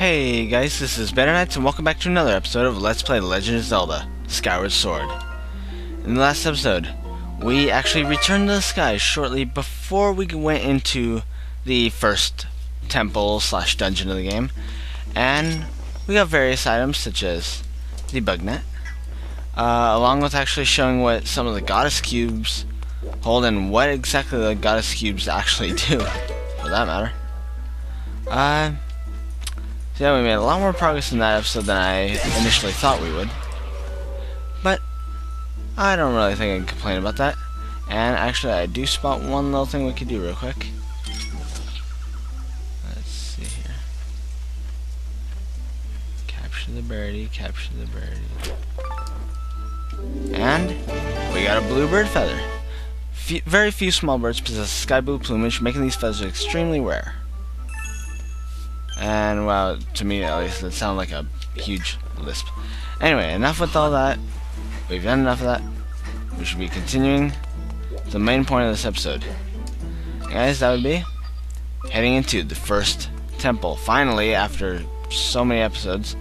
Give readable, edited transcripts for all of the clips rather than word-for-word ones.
Hey guys, this is BetaNights and welcome back to another episode of Let's Play The Legend of Zelda Skyward Sword. In the last episode, we actually returned to the sky shortly before we went into the first temple slash dungeon of the game, and we got various items such as the bug net, along with actually showing what some of the goddess cubes hold and what exactly the goddess cubes actually do, for that matter. So yeah, we made a lot more progress in that episode than I initially thought we would. But I don't really think I can complain about that. And actually, I do spot one little thing we could do real quick. Let's see here. Capture the birdie, capture the birdie. And we got a blue bird feather. Very few small birds possess sky blue plumage, making these feathers extremely rare. And, well, to me at least, it sounded like a huge lisp. Anyway, enough with all that. We've done enough of that. We should be continuing the main point of this episode. Guys, that would be heading into the first temple. Finally, after so many episodes.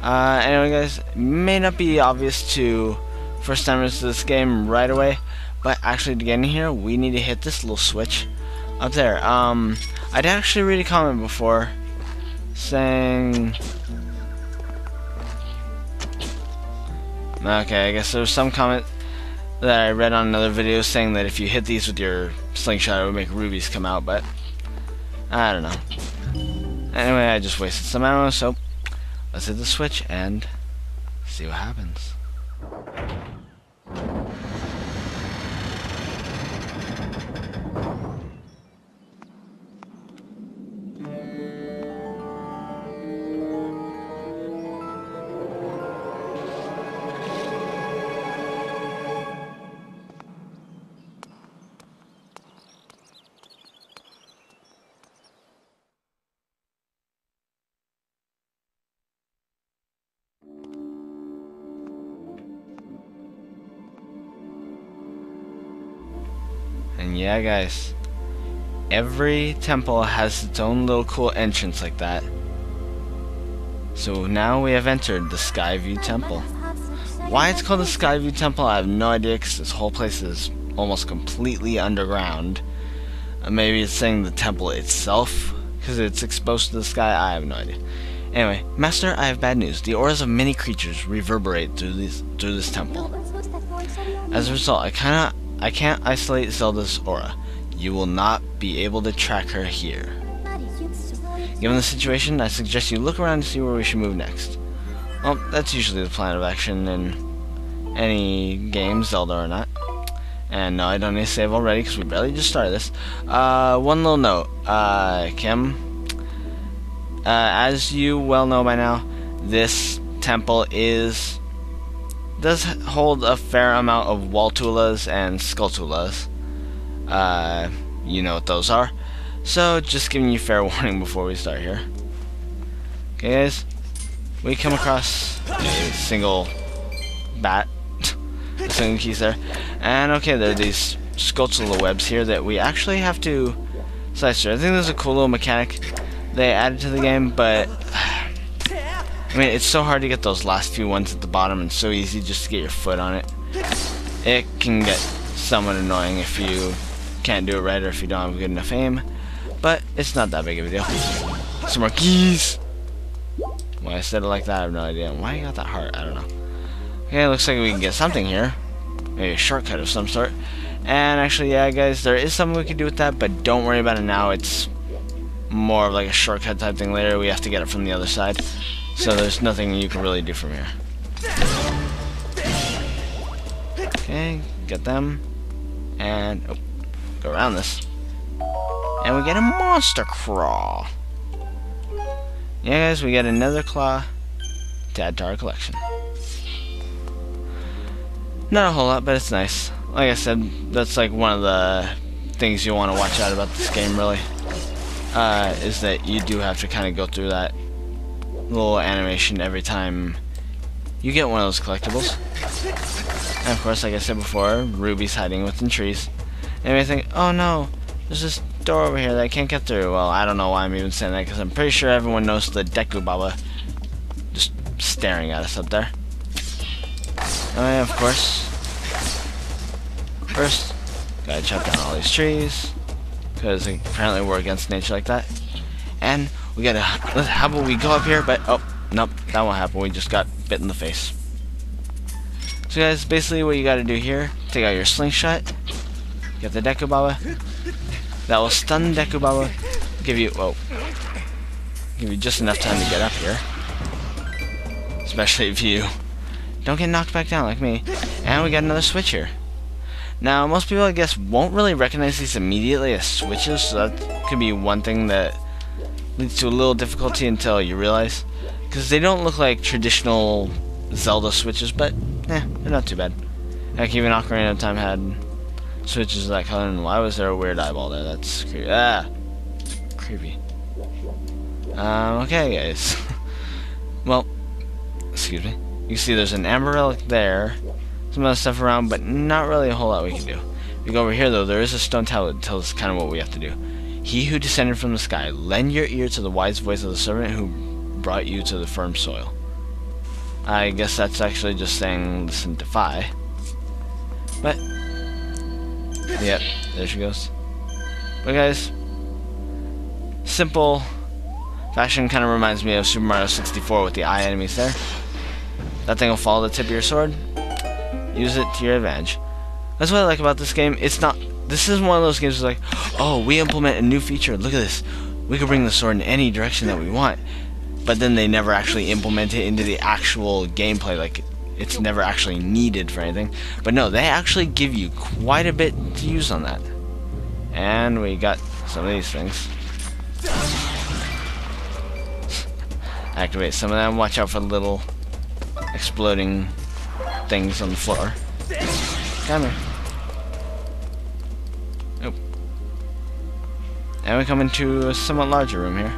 Anyway, guys, it may not be obvious to first timers to this game right away, but actually to get in here, we need to hit this little switch up there. I'd actually read a comment before saying, okay, I guess there was some comment that I read on another video saying that if you hit these with your slingshot it would make rubies come out, but I don't know. Anyway, I just wasted some ammo, so let's hit the switch and see what happens. And yeah, guys, every temple has its own little cool entrance like that. So now we have entered the Skyview Temple. Why it's called the Skyview Temple, I have no idea, because this whole place is almost completely underground. Maybe it's saying the temple itself, because it's exposed to the sky, I have no idea. Anyway, Master, I have bad news. The auras of many creatures reverberate through this temple. As a result, I can't isolate Zelda's aura. You will not be able to track her here. Given the situation, I suggest you look around to see where we should move next. Well, that's usually the plan of action in any game, Zelda or not. And no, I don't need to save already because we barely just started this. One little note, Kim. As you well know by now, this temple does hold a fair amount of Waltulas and Skulltulas. You know what those are. So, just giving you fair warning before we start here. Okay, guys. We come across a single bat. A single keys there. And, okay, there are these Skulltula webs here that we actually have to slice through. I think there's a cool little mechanic they added to the game, but I mean, it's so hard to get those last few ones at the bottom and so easy just to get your foot on it. It can get somewhat annoying if you can't do it right or if you don't have good enough aim, but it's not that big of a deal. Some more keys! Why I said it like that, I have no idea. Why you got that heart? I don't know. Okay, looks like we can get something here. Maybe a shortcut of some sort. And actually, yeah, guys, there is something we can do with that, but don't worry about it now. It's more of like a shortcut type thing later. We have to get it from the other side. So there's nothing you can really do from here. Okay, get them. And go around this. And we get a monster crawl. Yeah, guys, we get another claw to add to our collection. Not a whole lot, but it's nice. Like I said, that's like one of the things you want to watch out about this game, really. Is that you do have to kind of go through that little animation every time you get one of those collectibles. And of course, like I said before, Ruby's hiding within trees. And you may think, oh no, there's this door over here that I can't get through. Well, I don't know why I'm even saying that, because I'm pretty sure everyone knows the Deku Baba just staring at us up there. And of course, first, gotta chop down all these trees, because apparently we're against nature like that. And we gotta, how about we go up here, but, oh, nope, that won't happen. We just got bit in the face. So guys, basically what you gotta do here, take out your slingshot, get the Deku Baba. That will stun Deku Baba, give you just enough time to get up here. Especially if you don't get knocked back down like me. And we got another switch here. Now, most people, I guess, won't really recognize these immediately as switches, so that could be one thing that leads to a little difficulty until you realize. Because they don't look like traditional Zelda switches, but, they're not too bad. Heck, even Ocarina of Time had switches of that color, and why was there a weird eyeball there? That's creepy. Ah! Creepy. Okay, guys. Well, excuse me. You can see there's an amber relic there, some other stuff around, but not really a whole lot we can do. If you go over here, though, there is a stone tablet that tells us kind of what we have to do. He who descended from the sky, lend your ear to the wise voice of the servant who brought you to the firm soil. I guess that's actually just saying listen to Fi. But, yep, there she goes. But guys, simple fashion kind of reminds me of Super Mario 64 with the eye enemies there. That thing will follow the tip of your sword. Use it to your advantage. That's what I like about this game. It's not. This is one of those games where it's like, oh, we implement a new feature. Look at this. We can bring the sword in any direction that we want. But then they never actually implement it into the actual gameplay. Like, it's never actually needed for anything. But no, they actually give you quite a bit to use on that. And we got some of these things. Activate some of them. Watch out for the little exploding things on the floor. Come here. Nope. And we come into a somewhat larger room here.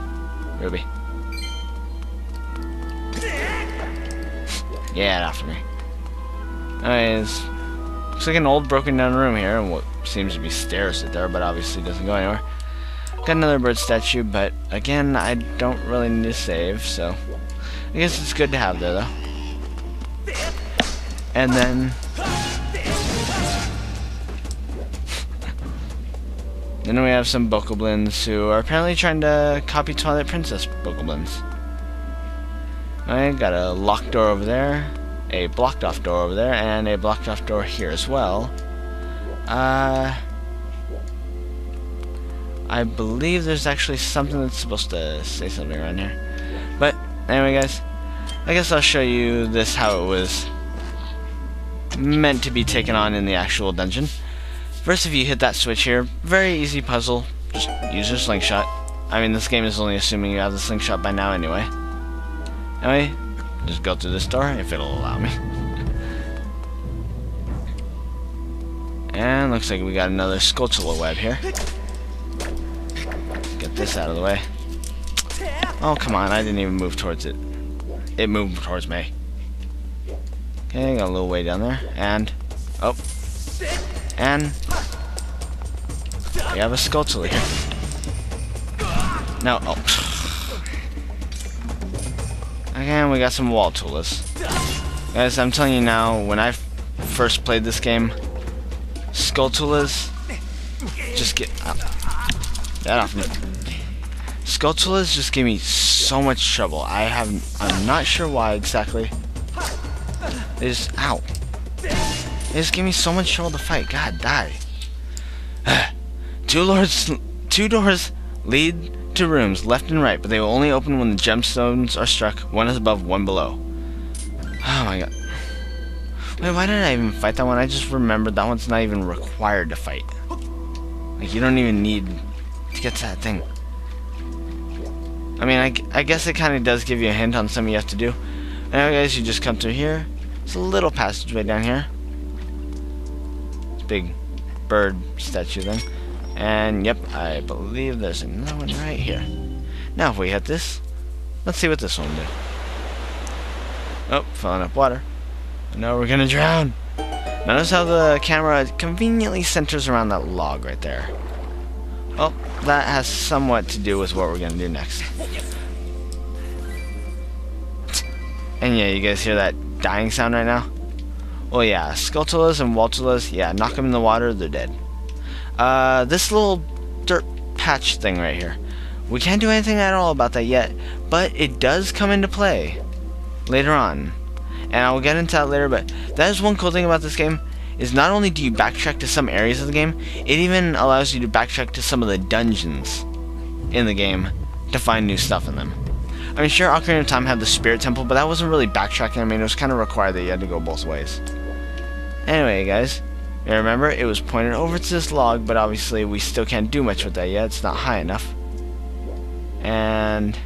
Ruby. Get after me. Anyways, looks like an old broken down room here, and what seems to be stairs there, but obviously doesn't go anywhere. Got another bird statue, but again, I don't really need to save, so I guess it's good to have there, though. And then we have some Bokoblins who are apparently trying to copy Twilight Princess Bokoblins. I got a locked door over there, a blocked off door over there, and a blocked off door here as well. I believe there's actually something that's supposed to say something around here. But anyway, guys, I guess I'll show you this how it was meant to be taken on in the actual dungeon. First, if you hit that switch here, very easy puzzle. Just use your slingshot. I mean, this game is only assuming you have the slingshot by now anyway. Anyway, just go through this door if it'll allow me. And looks like we got another Skulltula web here. Get this out of the way. Oh, come on, I didn't even move towards it. It moved towards me. Okay, got a little way down there. And, oh. And we have a Skulltula here. No, oh. Again, we got some wall tulas. Guys, I'm telling you now, when I first played this game, Skulltulas just get that off me. Skulltulas just gave me so much trouble. I'm not sure why exactly. They just ow. They just give me so much trouble to fight. God, die. Two doors lead to rooms left and right, but they will only open when the gemstones are struck. One is above, one below. Oh my god. Wait, why did I even fight that one? I just remembered that one's not even required to fight. Like, you don't even need to get to that thing. I mean, I guess it kind of does give you a hint on something you have to do. Anyway, guys, you just come through here. There's a little passageway down here. It's a big bird statue thing. And, yep, I believe there's another one right here. Now, if we hit this, let's see what this one will do. Oh, filling up water. No, we're gonna drown. Notice how the camera conveniently centers around that log right there. Well, that has somewhat to do with what we're gonna do next. And yeah, you guys hear that dying sound right now? Well, yeah, TLoZ and TLoZ, yeah, knock them in the water, they're dead. This little dirt patch thing right here. We can't do anything at all about that yet, but it does come into play later on. And I will get into that later, but that is one cool thing about this game, is not only do you backtrack to some areas of the game, it even allows you to backtrack to some of the dungeons in the game to find new stuff in them. I mean, sure, Ocarina of Time had the Spirit Temple, but that wasn't really backtracking. I mean, it was kind of required that you had to go both ways. Anyway, guys, you remember, it was pointed over to this log, but obviously we still can't do much with that yet. It's not high enough. And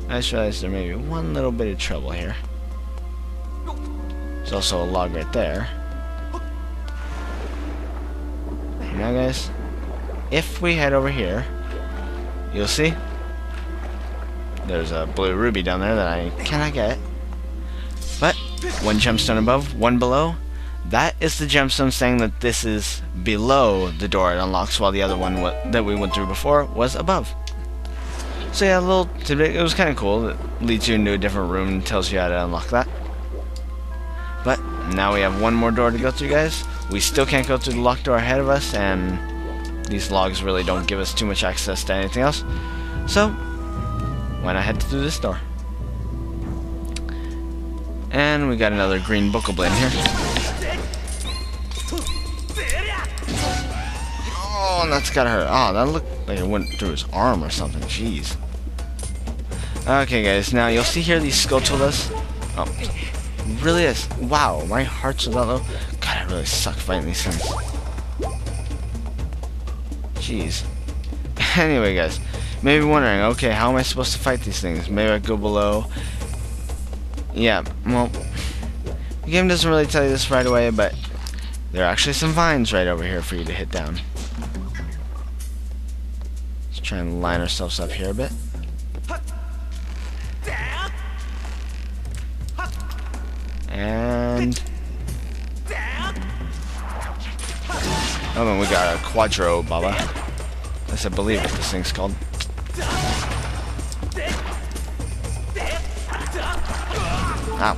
I just realized there may be one little bit of trouble here. There's also a log right there. Now, guys, if we head over here, you'll see there's a blue ruby down there that I cannot get. But one gemstone above, one below. That is the gemstone saying that this is below the door it unlocks, while the other one that we went through before was above. So yeah, a little tidbit. It was kind of cool. It leads you into a different room and tells you how to unlock that. But now we have one more door to go through, guys. We still can't go through the locked door ahead of us, and these logs really don't give us too much access to anything else. So why not head through this door? And we got another green Bookleblade here. Oh, and that's gotta hurt. Oh, that looked like it went through his arm or something. Jeez. Okay, guys. Now you'll see here these TLoZ. Oh, really is. Wow, my heart's so that low. God, I really suck fighting these things. Jeez. Anyway, guys, maybe wondering, okay, how am I supposed to fight these things? Maybe I go below. Yeah, well, the game doesn't really tell you this right away, but there are actually some vines right over here for you to hit down. Let's try and line ourselves up here a bit. And oh, then we got a Quadro Baba. At least I believe what this thing's called. Ow.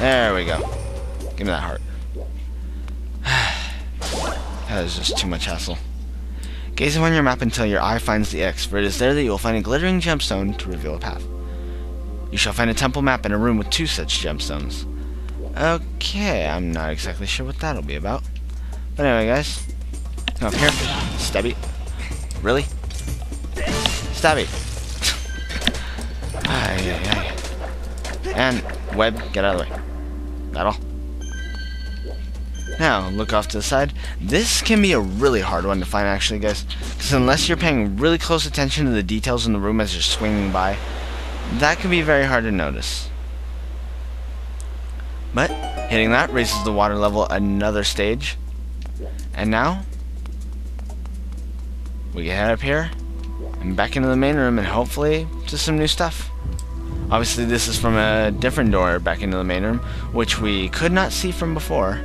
There we go. Give me that heart. That is just too much hassle. Gaze upon your map until your eye finds the X, for it is there that you will find a glittering gemstone to reveal a path. You shall find a temple map in a room with 2 such gemstones. Okay, I'm not exactly sure what that'll be about. But anyway, guys. Come up here. Stabby. Really? Stabby. And web, get out of the way. That all? Now, look off to the side. This can be a really hard one to find, actually, guys. Because unless you're paying really close attention to the details in the room as you're swinging by, that can be very hard to notice. But hitting that raises the water level another stage. And now, we can head up here and back into the main room and hopefully to some new stuff. Obviously, this is from a different door back into the main room, which we could not see from before.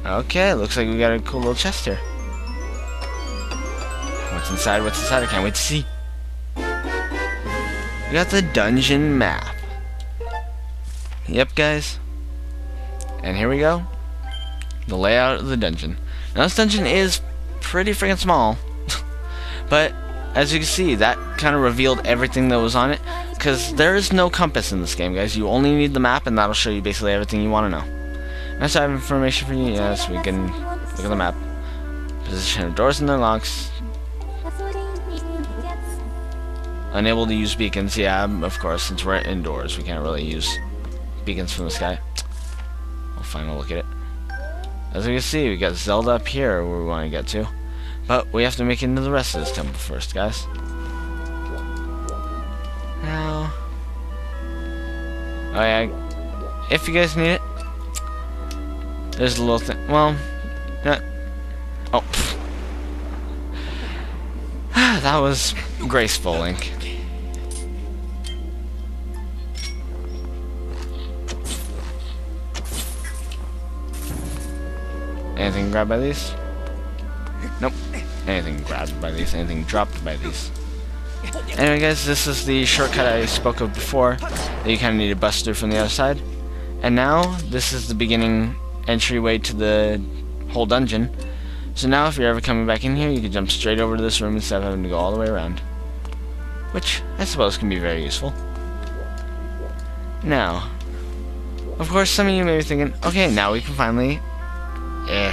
Okay, looks like we got a cool little chest here. What's inside? What's inside? I can't wait to see. We got the dungeon map. Yep, guys. And here we go. The layout of the dungeon. Now, this dungeon is pretty freaking small. But, as you can see, that kind of revealed everything that was on it. Because there is no compass in this game, guys. You only need the map, and that'll show you basically everything you want to know. Nice to have information for you. Yes, we can look at the map. Position of doors and their locks. Unable to use beacons. Yeah, of course, since we're indoors, we can't really use beacons from the sky. We'll finally look at it. As we can see, we got Zelda up here where we want to get to. But we have to make it into the rest of this temple first, guys. Now, oh yeah, if you guys need it, there's a little thing. Well, oh, that was graceful, Link. Anything grabbed by these? Nope. Anything grabbed by these? Anything dropped by these? Anyway guys, this is the shortcut I spoke of before that you kind of need to bust through from the other side. And now, this is the beginning entryway to the whole dungeon. So now if you're ever coming back in here, you can jump straight over to this room instead of having to go all the way around. Which, I suppose, can be very useful. Now, of course, some of you may be thinking, okay, now we can finally...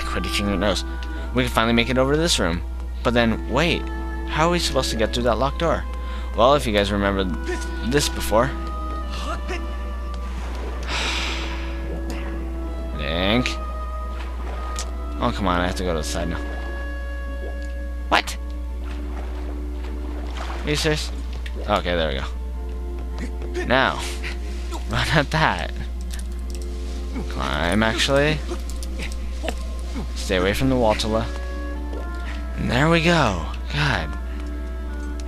quit itching your nose. We can finally make it over to this room. But then, wait, how are we supposed to get through that locked door? Well, if you guys remember this before... Link. Oh, come on, I have to go to the side now. What? Are you serious? Okay, there we go. Now, run at that. Climb, actually. Stay away from the wall to left. And there we go. God.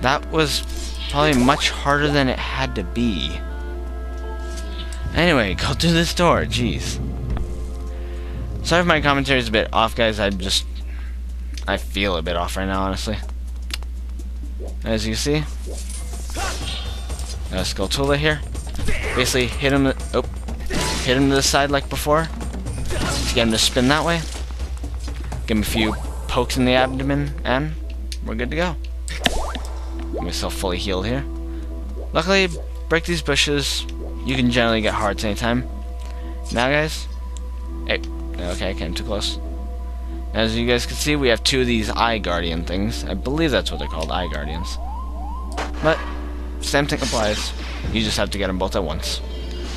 That was probably much harder than it had to be. Anyway, go through this door. Jeez. Sorry if my commentary is a bit off, guys. I feel a bit off right now, honestly. As you see, got a Skulltula here. Basically, hit him to the side like before to get him to spin that way. Give him a few pokes in the abdomen, and we're good to go. Get myself fully healed here. Luckily, break these bushes. You can generally get hearts anytime. Now, guys. Hey. Okay, I came too close. As you guys can see, we have two of these Eye Guardian things. I believe that's what they're called, Eye Guardians. But, same thing applies. You just have to get them both at once.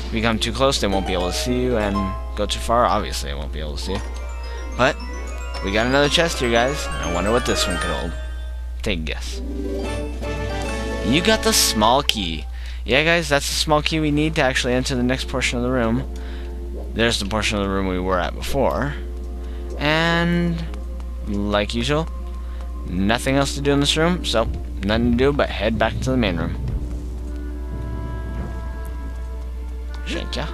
If you come too close, they won't be able to see you, and go too far, obviously they won't be able to see you. But, we got another chest here, guys. I wonder what this one could hold. Take a guess. You got the small key. Yeah, guys, that's the small key we need to actually enter the next portion of the room. There's the portion of the room we were at before. And, like usual, nothing else to do in this room, so nothing to do but head back to the main room. Shake ya.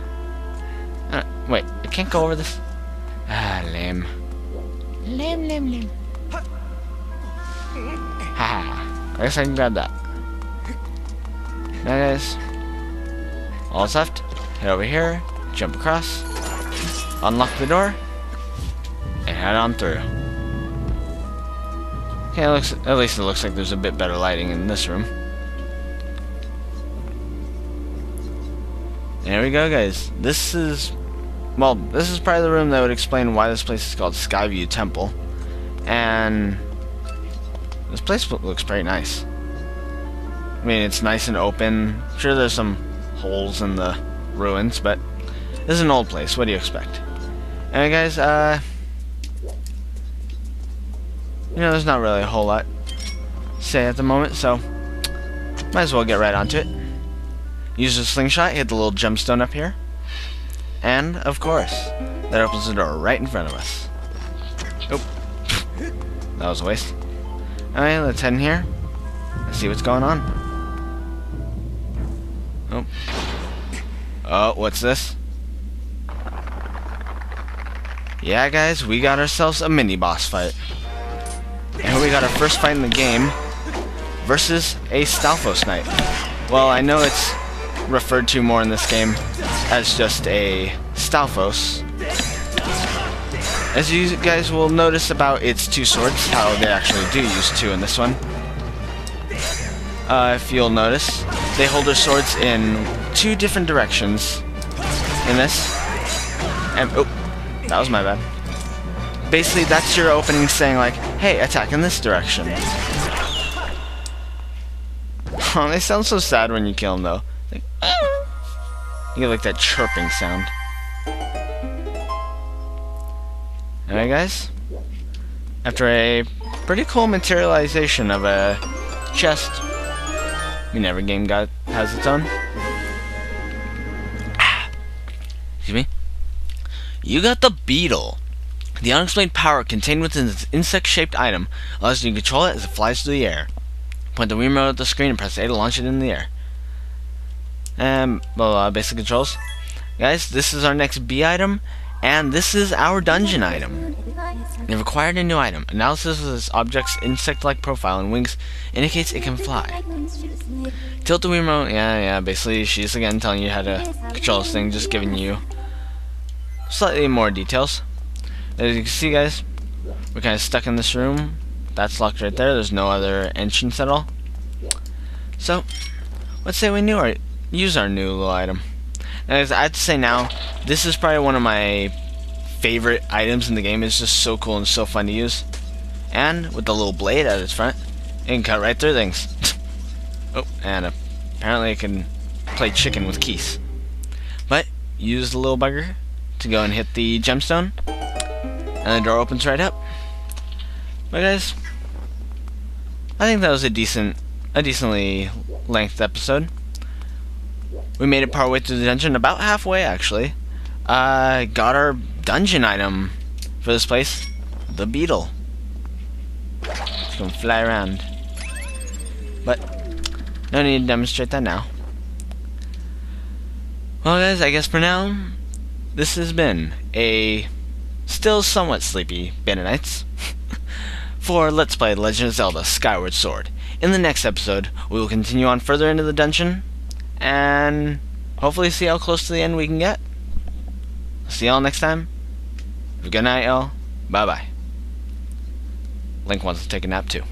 Wait, I can't go over this? Ah, lame. Lame. Haha. I guess I can grab that. Now, guys, all that's left, head over here, jump across, unlock the door, and head on through. Okay, at least it looks like there's a bit better lighting in this room. There we go, guys. This is probably the room that would explain why this place is called Skyward Temple. And this place looks pretty nice. I mean, it's nice and open. Sure, there's some holes in the ruins, but this is an old place. What do you expect? Anyway, guys, there's not really a whole lot to say at the moment, so might as well get right onto it. Use the slingshot, hit the little gemstone up here, and, of course, that opens the door right in front of us. Oop. That was a waste. Alright, let's head in here and see what's going on. Oh, what's this? Yeah, guys, we got ourselves a mini-boss fight. And here we got our first fight in the game versus a Stalfos Knight. Well, I know it's referred to more in this game as just a Stalfos. As you guys will notice about its two swords, how they actually do use two in this one. If you'll notice, they hold their swords in two different directions in this. And, oh, that was my bad. Basically, that's your opening saying like, hey, attack in this direction. Oh, they sound so sad when you kill them, though. Like, you get like that chirping sound. Alright, guys. After a pretty cool materialization of a chest, I mean, every game has its own. Excuse me. You got the beetle. The unexplained power contained within this insect-shaped item allows you to control it as it flies through the air. Point the Wii remote at the screen and press A to launch it in the air. Basic controls. Guys, this is our next B item, And this is our dungeon item. You've acquired a new item. Analysis of this object's insect-like profile and wings indicates it can fly. Tilt the Wii remote. Yeah, basically she's again telling you how to control this thing, just giving you slightly more details. As you can see, guys, we're kind of stuck in this room. That's locked right there. There's no other entrance at all. So, let's say we use our new little item. Now, I have to say now, this is probably one of my favorite items in the game. It's just so cool and so fun to use. And with the little blade at its front, it can cut right through things. Oh, and apparently it can play chicken with keys. But use the little bugger to go and hit the gemstone, and the door opens right up. But guys, I think that was a decently length episode. We made it partway through the dungeon, about halfway actually. Got our dungeon item for this place, the beetle. It's gonna fly around. But no need to demonstrate that now. Well guys, I guess for now, this has been a still somewhat sleepy BetaNights for Let's Play Legend of Zelda Skyward Sword. In the next episode, we will continue on further into the dungeon and hopefully see how close to the end we can get. See y'all next time. Have a good night, y'all. Bye-bye. Link wants to take a nap too.